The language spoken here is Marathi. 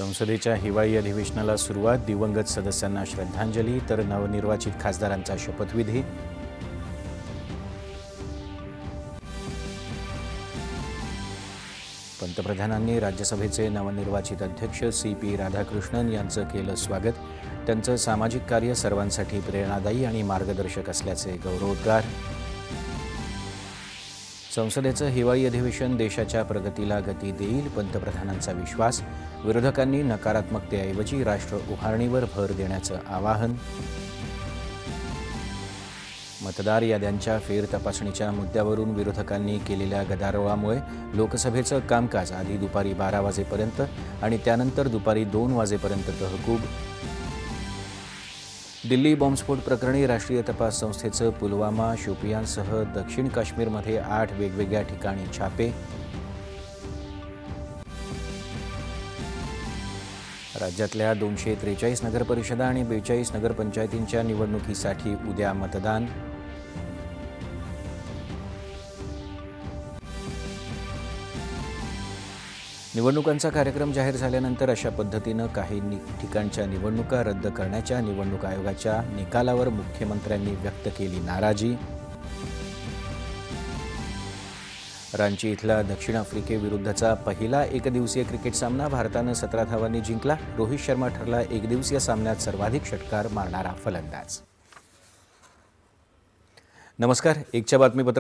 संसदेच्या हिवाळी अधिवेशनाला सुरुवात, दिवंगत सदस्यांना श्रद्धांजली तर नवनिर्वाचित खासदारांचा शपथविधी. पंतप्रधानांनी राज्यसभेचे नवनिर्वाचित अध्यक्ष CP राधाकृष्णन यांचं केलं स्वागत. त्यांचं सामाजिक कार्य सर्वांसाठी प्रेरणादायी आणि मार्गदर्शक असल्याचे गौरवोद्गार. संसदेचं हिवाळी अधिवेशन देशाच्या प्रगतीला गती देईल, पंतप्रधानांचा विश्वास. विरोधकांनी नकारात्मकतेऐवजी राष्ट्र उभारणीवर भर देण्याचं आवाहन. मतदार याद्यांच्या फेरतपासणीच्या मुद्द्यावरून विरोधकांनी केलेल्या गदारोळामुळे लोकसभेचं कामकाज आधी दुपारी 12 वाजेपर्यंत आणि त्यानंतर दुपारी 2 वाजेपर्यंत तहकूब. दिल्ली बॉम्बस्फोट प्रकरणी राष्ट्रीय तपास संस्थेचं पुलवामा, शोपियानसह दक्षिण काश्मीरमध्ये 8 वेगवेगळ्या ठिकाणी छापे. राज्यातल्या 243 नगरपरिषदा आणि 42 नगरपंचायतींच्या निवडणुकीसाठी उद्या मतदान. निवडणुकांचा कार्यक्रम जाहीर झाल्यानंतर अशा पद्धतीनं काही ठिकाणच्या निवडणुका रद्द करण्याच्या निवडणूक आयोगाच्या निकालावर मुख्यमंत्र्यांनी व्यक्त केली नाराजी. रांची इथला दक्षिण आफ्रिकेविरुद्धचा पहिला एकदिवसीय क्रिकेट सामना भारतानं 17 धावांनी जिंकला. रोहित शर्मा ठरला एकदिवसीय सामन्यात सर्वाधिक षटकार मारणारा फलंदाज. नमस्कार, एकच्या बातमीपत्र